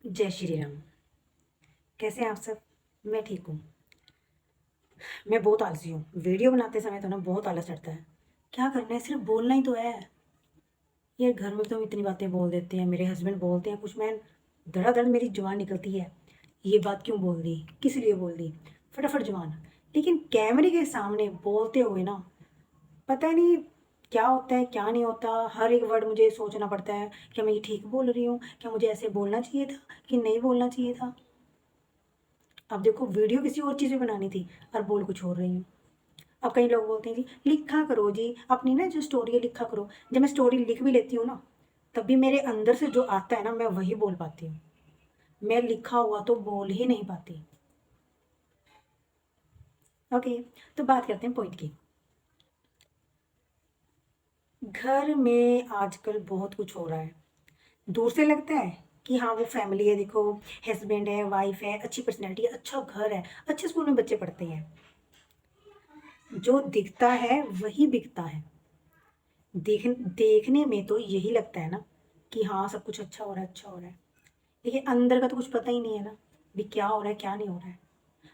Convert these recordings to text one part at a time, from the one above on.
जय श्री राम। कैसे हैं आप सब? मैं ठीक हूँ। मैं बहुत आलसी हूँ। वीडियो बनाते समय तो ना बहुत आलस चढ़ता है। क्या करना है, सिर्फ बोलना ही तो है। ये घर में तो इतनी बातें बोल देते हैं, मेरे हस्बैंड बोलते हैं कुछ, मैं धड़ाधड़ मेरी जुबान निकलती है। ये बात क्यों बोल दी, किस लिए बोल दी, फटाफट जुबान। लेकिन कैमरे के सामने बोलते हुए ना पता नहीं क्या होता है क्या नहीं होता। हर एक वर्ड मुझे सोचना पड़ता है, क्या मैं ये ठीक बोल रही हूँ, क्या मुझे ऐसे बोलना चाहिए था कि नहीं बोलना चाहिए था। अब देखो, वीडियो किसी और चीज़ में बनानी थी और बोल कुछ और रही हूँ। अब कई लोग बोलते हैं जी लिखा करो जी, अपनी ना जो स्टोरी है लिखा करो। जब मैं स्टोरी लिख भी लेती हूँ ना, तब भी मेरे अंदर से जो आता है ना मैं वही बोल पाती हूँ। मैं लिखा हुआ तो बोल ही नहीं पाती। ओके, तो बात करते हैं पॉइंट की। घर में आजकल बहुत कुछ हो रहा है। दूर से लगता है कि हाँ वो फैमिली है, देखो हस्बैंड है, वाइफ है, अच्छी पर्सनैलिटी है, अच्छा घर है, अच्छे स्कूल में बच्चे पढ़ते हैं। जो दिखता है वही बिकता है। देखने में तो यही लगता है ना कि हाँ सब कुछ अच्छा हो रहा है, अच्छा हो रहा है। लेकिन अंदर का तो कुछ पता ही नहीं है ना, भी क्या हो रहा है क्या नहीं हो रहा है।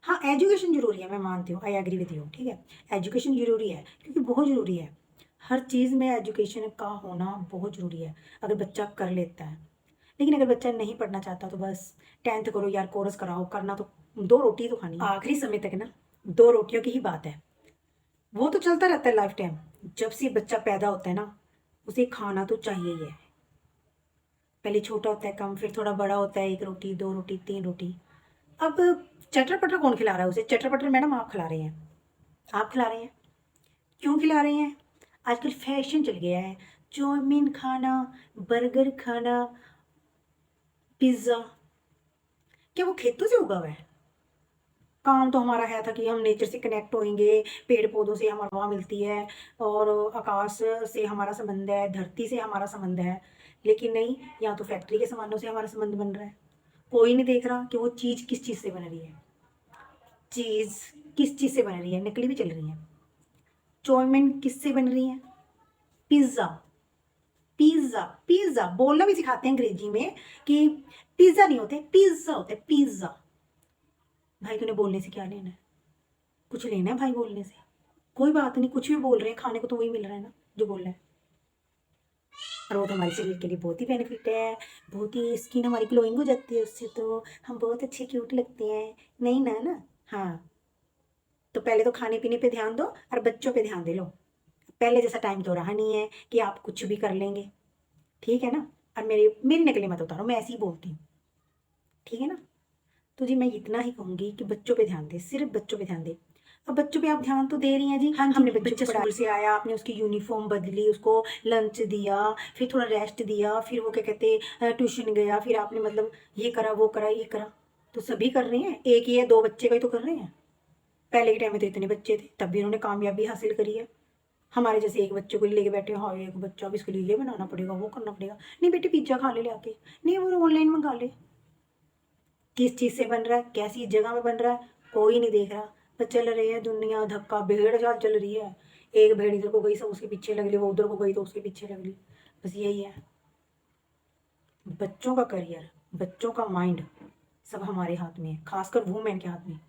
हाँ एजुकेशन जरूरी है, मैं मानती हूँ, आई एग्री विद यू, ठीक है। एजुकेशन जरूरी है क्योंकि बहुत ज़रूरी है। हर चीज़ में एजुकेशन का होना बहुत ज़रूरी है, अगर बच्चा कर लेता है। लेकिन अगर बच्चा नहीं पढ़ना चाहता तो बस 10th करो यार, कोर्स कराओ, करना तो दो रोटी तो खानी है आखिरी समय तक ना। दो रोटियों की ही बात है, वो तो चलता रहता है लाइफ टाइम। जब से बच्चा पैदा होता है ना, उसे खाना तो चाहिए ही है। पहले छोटा होता है कम, फिर थोड़ा बड़ा होता है, एक रोटी, दो रोटी, तीन रोटी। अब चटर पटर कौन खिला रहा है उसे? चटर पटर मैडम आप खिला रहे हैं, आप खिला रहे हैं। क्यों खिला रहे हैं? आजकल फैशन चल गया है, चाउमीन खाना, बर्गर खाना, पिज्ज़ा। क्या वो खेतों से उगा हुआ है? काम तो हमारा है था कि हम नेचर से कनेक्ट होंगे, पेड़ पौधों से हमें हवा मिलती है, और आकाश से हमारा संबंध है, धरती से हमारा संबंध है। लेकिन नहीं, यहाँ तो फैक्ट्री के सामानों से हमारा संबंध बन रहा है। कोई नहीं देख रहा कि वो चीज़ किस चीज़ से बन रही है। चीज़ किस चीज़ से बन रही है, नकली भी चल रही है। चाउमीन किससे बन रही है? पिज्ज़ा, पिज्ज़ा, पिज्ज़ा बोलना भी सिखाते हैं अंग्रेजी में कि पिज्ज़ा नहीं होते, पिज्ज़ा होते, पिज्ज़ा। भाई तूने बोलने से क्या लेना है? कुछ लेना है भाई बोलने से? कोई बात नहीं, कुछ भी बोल रहे हैं, खाने को तो वही मिल रहा है ना जो बोल रहा है। और वो तो हमारे शरीर के लिए बहुत ही बेनिफिट है, बहुत ही स्किन हमारी ग्लोइंग हो जाती है उससे, तो हम बहुत अच्छे क्यूट लगते हैं। नहीं ना ना। हाँ, तो पहले तो खाने पीने पे ध्यान दो और बच्चों पे ध्यान दे लो। पहले जैसा टाइम तो रहा नहीं है कि आप कुछ भी कर लेंगे, ठीक है ना। और मेरी मेरी नकली मत उतारो, मैं ऐसे ही बोलती हूँ, ठीक है ना। तो जी मैं इतना ही कहूँगी कि बच्चों पे ध्यान दे, सिर्फ बच्चों पे ध्यान दे। अब बच्चों पे आप ध्यान तो दे रही हैं जी, हाँ जी, हमने बच्चे को स्कूल से आया, आपने उसकी यूनिफॉर्म बदली, उसको लंच दिया, फिर थोड़ा रेस्ट दिया, फिर वो क्या कहते ट्यूशन गया, फिर आपने मतलब ये करा वो करा ये करा। तो सभी कर रहे हैं, एक ही है दो बच्चे का ही तो कर रहे हैं। पहले के टाइम में तो इतने बच्चे थे, तब भी उन्होंने कामयाबी हासिल करी है। हमारे जैसे एक बच्चे को लेके बैठे, हाँ एक बच्चा, अब इसके लिए ये बनाना पड़ेगा वो करना पड़ेगा। नहीं बेटे पिज्ज़ा खा ले आके, नहीं वो ऑनलाइन मंगा ले। किस चीज़ से बन रहा है, कैसी जगह में बन रहा है, कोई नहीं देख रहा। बस चल रही है दुनिया, धक्का भेड़ चाल चल रही है। एक भेड़ इधर को गई सब उसके पीछे लग ली, वो उधर को गई तो उसके पीछे लग ली। बस यही है। बच्चों का करियर, बच्चों का माइंड सब हमारे हाथ में है, खासकर वुमेन के हाथ में।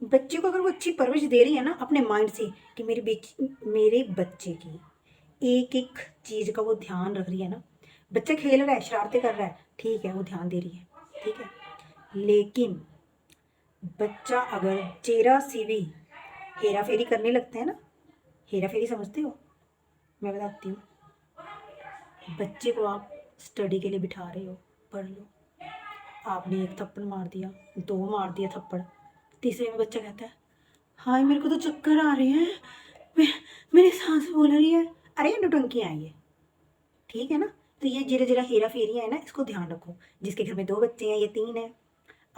बच्चे को अगर वो अच्छी परवरिश दे रही है ना अपने माइंड से, कि मेरे बच्चे की एक एक चीज़ का वो ध्यान रख रही है ना। बच्चा खेल रहा है, शरारतें कर रहा है, ठीक है वो ध्यान दे रही है, ठीक है। लेकिन बच्चा अगर चेरा सी भी हेरा फेरी करने लगता है ना, हेरा फेरी समझते हो? मैं बताती हूँ। बच्चे को आप स्टडी के लिए बिठा रहे हो, पढ़ लो, आपने एक थप्पड़ मार दिया, दो मार दिया थप्पड़, तीसरे में बच्चा कहता है हाय मेरे को तो चक्कर आ रहे हैं, मैं मेरी सांस बोल रही है। अरे नौटंकी आई है, ठीक है ना। तो ये जरा जरा हेरा फेरी है ना, इसको ध्यान रखो। जिसके घर में दो बच्चे हैं या तीन है,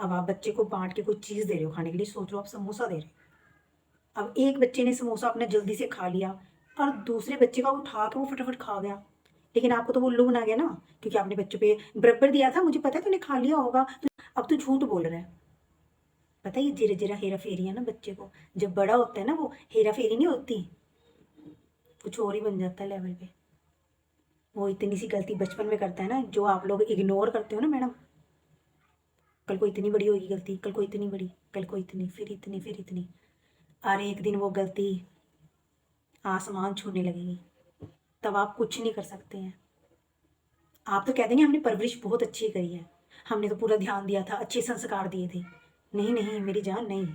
अब आप बच्चे को बांट के कुछ चीज़ दे रहे हो खाने के लिए, सोच लो आप समोसा दे रहे हो। अब एक बच्चे ने समोसा अपने जल्दी से खा लिया, और दूसरे बच्चे का उठा के वो फटाफट खा गया। लेकिन आपको तो वो उल्लू बना गया ना, क्योंकि आपने बच्चों पे बराबर दिया था, मुझे पता है तूने खा लिया होगा, तो अब तू झूठ बोल रहा है। पता है ये जीरा जीरा हेरा फेरी है ना, बच्चे को जब बड़ा होता है ना वो हेरा फेरी नहीं होती, कुछ और ही बन जाता है लेवल पे। वो इतनी सी गलती बचपन में करता है ना, जो आप लोग इग्नोर करते हो ना मैडम, कल को इतनी बड़ी होगी गलती, कल को इतनी बड़ी, कल को इतनी, फिर इतनी, फिर इतनी, और एक दिन वो गलती आसमान छूने लगेगी, तब आप कुछ नहीं कर सकते हैं। आप तो कह देंगे हमने परवरिश बहुत अच्छी करी है, हमने तो पूरा ध्यान दिया था, अच्छे संस्कार दिए थे। नहीं नहीं मेरी जान, नहीं।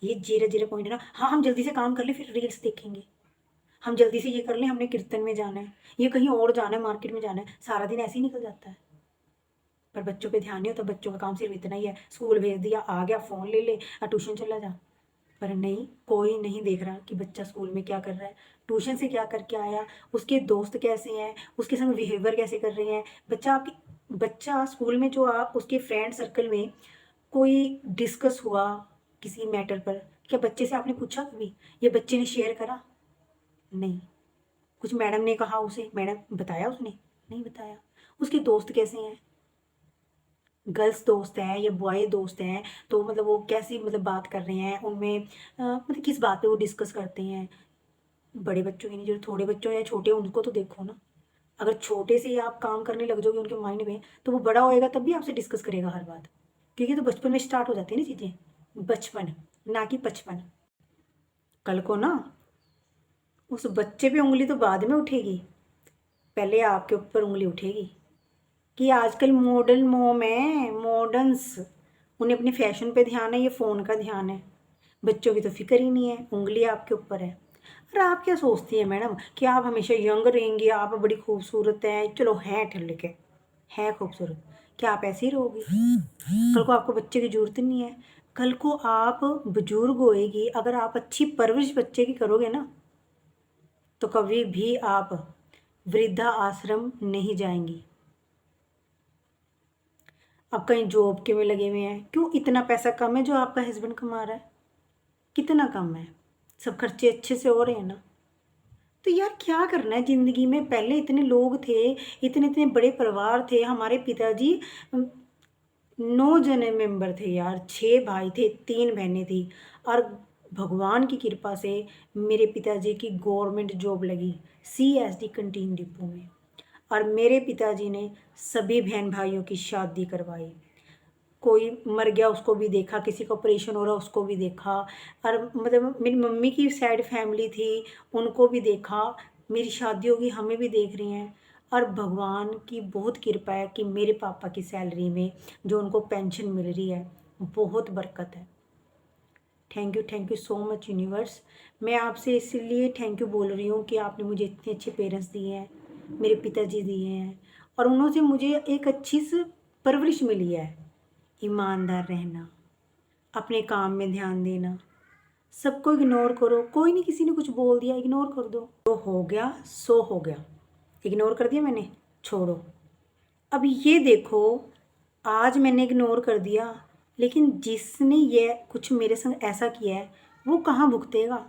ये जीरो जीरो पॉइंट है ना। हाँ, हम जल्दी से काम कर ले, फिर रील्स देखेंगे। हम जल्दी से ये कर लें, हमने कीर्तन में जाना है, ये कहीं और जाना है, मार्केट में जाना है, सारा दिन ऐसे ही निकल जाता है। पर बच्चों पे ध्यान नहीं होता, बच्चों का काम सिर्फ इतना ही है, स्कूल भेज दिया, आ गया, फ़ोन ले ले और ट्यूशन चला जा। पर नहीं, कोई नहीं देख रहा कि बच्चा स्कूल में क्या कर रहा है, ट्यूशन से क्या करके आया, उसके दोस्त कैसे हैं, उसके संग बिहेवियर कैसे कर रहे हैं। बच्चा स्कूल में जो आप उसके फ्रेंड सर्कल में कोई डिस्कस हुआ किसी मैटर पर, क्या बच्चे से आपने पूछा कभी, या बच्चे ने शेयर करा? नहीं। कुछ मैडम ने कहा उसे, मैडम बताया उसने? नहीं बताया। उसके दोस्त कैसे हैं, गर्ल्स दोस्त हैं या बॉय दोस्त हैं, तो मतलब वो कैसी मतलब बात कर रहे हैं उनमें, मतलब किस बात पे वो डिस्कस करते हैं। बड़े बच्चों की नहीं, जो थोड़े बच्चों या छोटे हैं उनको तो देखो ना। अगर छोटे से ही आप काम करने लग जाओगे उनके माइंड में, तो वो बड़ा होएगा तब भी आपसे डिस्कस करेगा हर बात, क्योंकि तो बचपन में स्टार्ट हो जाती है ना चीज़ें, बचपन ना कि बचपन। कल को ना उस बच्चे पे उंगली तो बाद में उठेगी, पहले आपके ऊपर उंगली उठेगी। कि आजकल मॉडर्न मोम है, मॉडर्न्स, उन्हें अपने फैशन पे ध्यान है, ये फ़ोन का ध्यान है। बच्चों की तो फिक्र ही नहीं है, उंगली आपके ऊपर है। और आप क्या सोचती हैं मैडम कि आप हमेशा यंग रहेंगी, आप बड़ी खूबसूरत हैं, चलो हैं ठल्ले के, हैं खूबसूरत, क्या आप ऐसे ही रहोगी? कल को आपको बच्चे की ज़रूरत नहीं है। कल को आप बुजुर्ग होएगी, अगर आप अच्छी परवरिश बच्चे की करोगे ना, तो कभी भी आप वृद्धा आश्रम नहीं जाएंगी। आप कहीं जॉब के में लगे हुए हैं, क्यों इतना पैसा कम है जो आपका हस्बैंड कमा रहा है? कितना कम है? सब खर्चे अच्छे से हो रहे हैं ना? तो यार क्या करना है ज़िंदगी में, पहले इतने लोग थे, इतने इतने बड़े परिवार थे, हमारे पिताजी 9 जने मेंबर थे यार, 6 भाई थे, 3 बहनें थी, और भगवान की कृपा से मेरे पिताजी की गवर्नमेंट जॉब लगी CSD कंटीन डिपो में, और मेरे पिताजी ने सभी बहन भाइयों की शादी करवाई। कोई मर गया उसको भी देखा, किसी का ऑपरेशन हो रहा उसको भी देखा, और मतलब मेरी मम्मी की साइड फैमिली थी, उनको भी देखा, मेरी शादी होगी हमें भी देख रही हैं। और भगवान की बहुत कृपा है कि मेरे पापा की सैलरी में जो उनको पेंशन मिल रही है, बहुत बरकत है। Thank you so much universe. मैं आपसे इसलिए थैंक यू बोल रही हूँ कि आपने मुझे इतने अच्छे पेरेंट्स दिए हैं, मेरे पिताजी दिए हैं, और उन्होंने से मुझे एक अच्छी सी परवरिश मिली है। ईमानदार रहना, अपने काम में ध्यान देना, सबको इग्नोर करो, कोई नहीं किसी ने कुछ बोल दिया इग्नोर कर दो, जो हो गया सो हो गया, इग्नोर कर दिया मैंने, छोड़ो। अब ये देखो, आज मैंने इग्नोर कर दिया, लेकिन जिसने ये कुछ मेरे संग ऐसा किया है वो कहाँ भुगतेगा?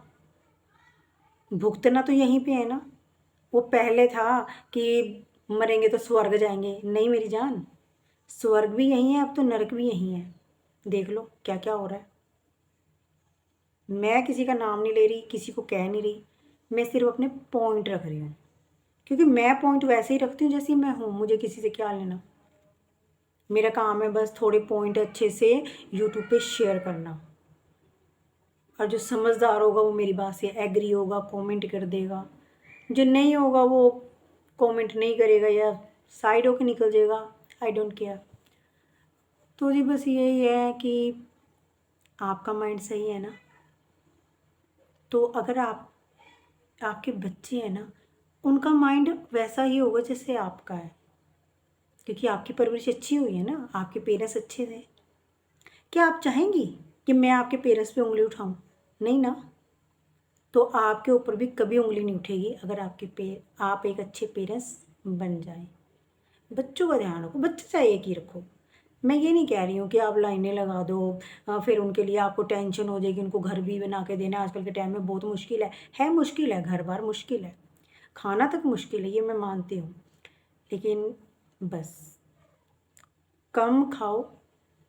भुगतना तो यहीं पे है ना। वो पहले था कि मरेंगे तो स्वर्ग जाएंगे, नहीं मेरी जान, स्वर्ग भी यहीं है, अब तो नरक भी यहीं है। देख लो क्या क्या हो रहा है। मैं किसी का नाम नहीं ले रही, किसी को कह नहीं रही, मैं सिर्फ अपने पॉइंट रख रही हूँ, क्योंकि मैं पॉइंट वैसे ही रखती हूँ जैसे मैं हूँ, मुझे किसी से क्या लेना। मेरा काम है बस थोड़े पॉइंट अच्छे से यूट्यूब पे शेयर करना, और जो समझदार होगा वो मेरी बात से एग्री होगा, कमेंट कर देगा, जो नहीं होगा वो कमेंट नहीं करेगा या साइड होकर निकल जाएगा, आई डोंट केयर। तो जी बस यही है कि आपका माइंड सही है ना, तो अगर आपके बच्चे हैं ना, उनका माइंड वैसा ही होगा जैसे आपका है, क्योंकि आपकी परवरिश अच्छी हुई है ना, आपके पेरेंट्स अच्छे थे। क्या आप चाहेंगी कि मैं आपके पेरेंट्स पे उंगली उठाऊं? नहीं ना। तो आपके ऊपर भी कभी उंगली नहीं उठेगी अगर आप एक अच्छे पेरेंट्स बन जाएं। बच्चों का ध्यान रखो, बच्चे चाहे एक ही रखो। मैं ये नहीं कह रही हूँ कि आप लाइनें लगा दो, फिर उनके लिए आपको टेंशन हो जाएगी, उनको घर भी बना के देना आजकल के टाइम में बहुत मुश्किल है मुश्किल है, घर बार मुश्किल है, खाना तक मुश्किल है, ये मैं मानती हूँ। लेकिन बस कम खाओ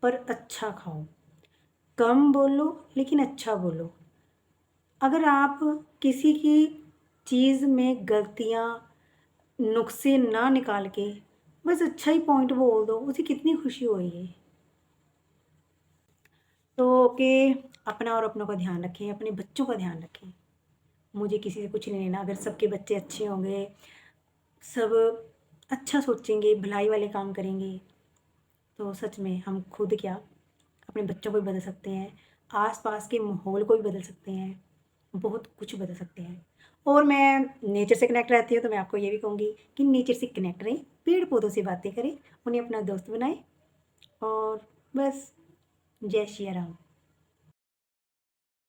पर अच्छा खाओ, कम बोलो लेकिन अच्छा बोलो। अगर आप किसी की चीज़ में गलतियाँ नुक्से ना निकाल के बस अच्छा ही पॉइंट बोल दो, उसे कितनी खुशी होगी। तो ओके, अपना और अपनों का ध्यान रखें, अपने बच्चों का ध्यान रखें। मुझे किसी से कुछ नहीं लेना। अगर सबके बच्चे अच्छे होंगे, सब अच्छा सोचेंगे, भलाई वाले काम करेंगे, तो सच में हम खुद क्या, अपने बच्चों को भी बदल सकते हैं, आस-पास के माहौल को भी बदल सकते हैं, बहुत कुछ बदल सकते हैं। और मैं नेचर से कनेक्ट रहती हूँ, तो मैं आपको ये भी कहूँगी कि नेचर से कनेक्ट रहें, पेड़-पौधों से बातें करें, उन्हें अपना दोस्त बनाएँ और बस जय श्री राम।